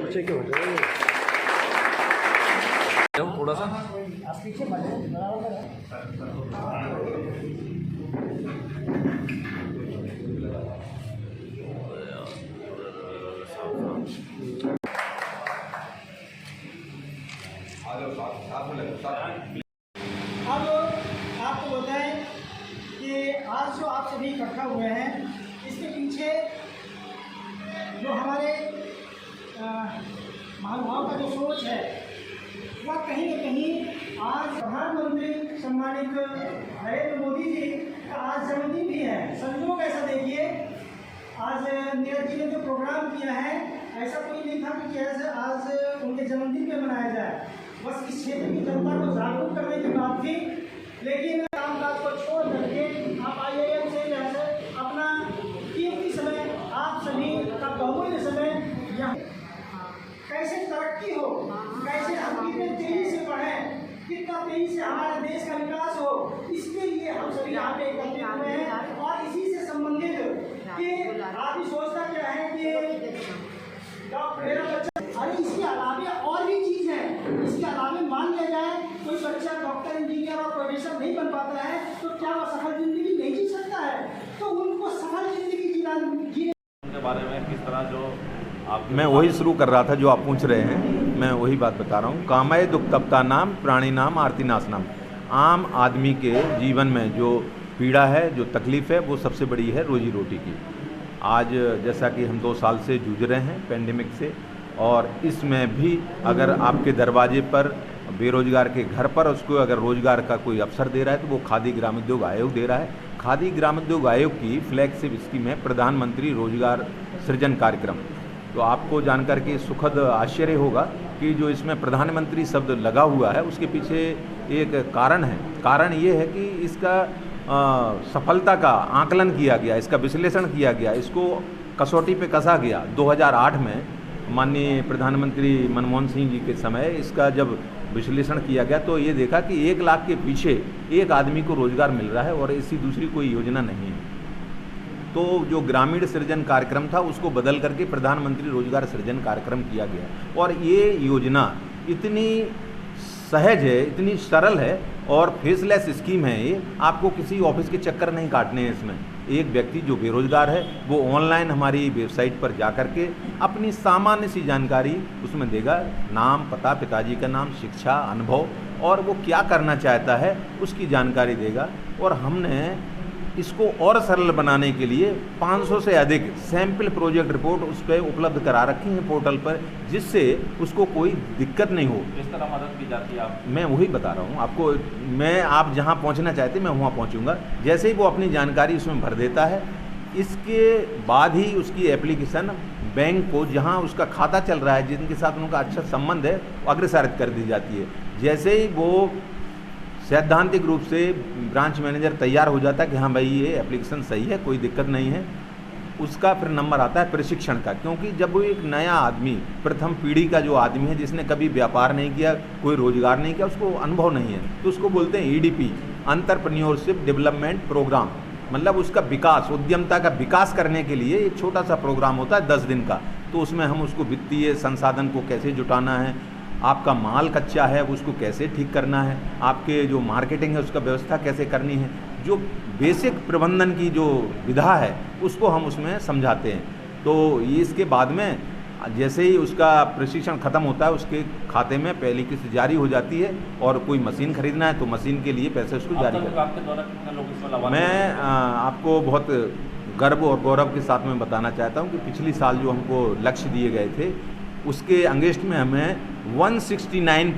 पीछे क्यों थोड़ा सा अब आपको बताएं कि आज जो आप सभी इकट्ठा हुए हैं इसके पीछे जो हमारे महानुभाव का जो सोच है वह कहीं न कहीं आज प्रधानमंत्री सम्मानित नरेंद्र मोदी जी का आज जन्मदिन भी है। संयोग ऐसा देखिए, आज नीरज जी ने जो प्रोग्राम किया है ऐसा कोई नहीं था कि कैसे आज उनके जन्मदिन पे मनाया जाए। बस इस क्षेत्र की जनता को जागरूक करने की बात थी, लेकिन कामकाज को छोड़ करके आप IIM से जैसे अपना कीमती समय आप सभी का बहुमूल्य समय यहाँ कैसे तरक्की हो, कैसे हम कितने तेजी से बढ़ें, कितना तेजी से हमारे देश का विकास हो, इसके लिए हम सभी यहाँ पे एकत्रित हुए हैं। और इसी से संबंधित कि आदमी सोचता क्या है कि मेरा बच्चा, अरे इसके अलावा और भी चीज़ है, इसके अलावा मान लिया जाए कोई बच्चा डॉक्टर इंजीनियर और प्रोफेसर नहीं बन पाता है तो क्या वह सफल जिंदगी नहीं जी सकता है? तो उनको सफल जिंदगी जीने के बारे में किस तरह जो आप मैं वही शुरू कर रहा था जो आप पूछ रहे हैं, मैं वही बात बता रहा हूँ। कामय दुख तप्ता नाम प्राणी नाम आरती नाश नाम। आम आदमी के जीवन में जो पीड़ा है, जो तकलीफ़ है, वो सबसे बड़ी है रोजी रोटी की। आज जैसा कि हम 2 साल से जूझ रहे हैं पैंडेमिक से, और इसमें भी अगर आपके दरवाजे पर बेरोजगार के घर पर उसको अगर रोजगार का कोई अवसर दे रहा है तो वो खादी ग्रामोद्योग आयोग दे रहा है। खादी ग्रामोद्योग आयोग की फ्लैगशिप स्कीम है प्रधानमंत्री रोजगार सृजन कार्यक्रम। तो आपको जानकर के सुखद आश्चर्य होगा कि जो इसमें प्रधानमंत्री शब्द लगा हुआ है उसके पीछे एक कारण है। कारण ये है कि इसका सफलता का आकलन किया गया, इसका विश्लेषण किया गया, इसको कसौटी पे कसा गया। 2008 में माननीय प्रधानमंत्री मनमोहन सिंह जी के समय इसका जब विश्लेषण किया गया तो ये देखा कि 1 लाख के पीछे एक आदमी को रोजगार मिल रहा है और ऐसी दूसरी कोई योजना नहीं है। तो जो ग्रामीण सृजन कार्यक्रम था उसको बदल करके प्रधानमंत्री रोजगार सृजन कार्यक्रम किया गया। और ये योजना इतनी सहज है, इतनी सरल है और फेसलेस स्कीम है। ये आपको किसी ऑफिस के चक्कर नहीं काटने हैं। इसमें एक व्यक्ति जो बेरोजगार है वो ऑनलाइन हमारी वेबसाइट पर जा कर के अपनी सामान्य सी जानकारी उसमें देगा, नाम, पता, पिताजी का नाम, शिक्षा, अनुभव और वो क्या करना चाहता है उसकी जानकारी देगा। और हमने इसको और सरल बनाने के लिए 500 से अधिक सैंपल प्रोजेक्ट रिपोर्ट उस पर उपलब्ध करा रखी हैं पोर्टल पर, जिससे उसको कोई दिक्कत नहीं हो। किस तरह मदद की जाती है आप? मैं वही बता रहा हूँ आपको। मैं आप जहाँ पहुँचना चाहते मैं वहाँ पहुँचूँगा। जैसे ही वो अपनी जानकारी उसमें भर देता है, इसके बाद ही उसकी एप्लीकेशन बैंक को जहाँ उसका खाता चल रहा है, जिनके साथ उनका अच्छा संबंध है, अग्रसारित कर दी जाती है। जैसे ही वो सैद्धांतिक रूप से ब्रांच मैनेजर तैयार हो जाता है कि हाँ भाई ये एप्लीकेशन सही है, कोई दिक्कत नहीं है, उसका फिर नंबर आता है प्रशिक्षण का। क्योंकि जब वो एक नया आदमी, प्रथम पीढ़ी का जो आदमी है जिसने कभी व्यापार नहीं किया, कोई रोजगार नहीं किया, उसको अनुभव नहीं है, तो उसको बोलते हैं EDP, एंटरप्रेन्योरशिप डेवलपमेंट प्रोग्राम। मतलब उसका विकास, उद्यमता का विकास करने के लिए एक छोटा सा प्रोग्राम होता है 10 दिन का। तो उसमें हम उसको वित्तीय संसाधन को कैसे जुटाना है, आपका माल कच्चा है उसको कैसे ठीक करना है, आपके जो मार्केटिंग है उसका व्यवस्था कैसे करनी है, जो बेसिक प्रबंधन की जो विधा है उसको हम उसमें समझाते हैं। तो ये इसके बाद में जैसे ही उसका प्रशिक्षण खत्म होता है उसके खाते में पहली किस्त जारी हो जाती है और कोई मशीन खरीदना है तो मशीन के लिए पैसे उसको जारी करते हैं। मैं आपको बहुत गर्व और गौरव के साथ में बताना चाहता हूँ कि पिछली साल जो हमको लक्ष्य दिए गए थे उसके अंगेस्ट में हमें 169%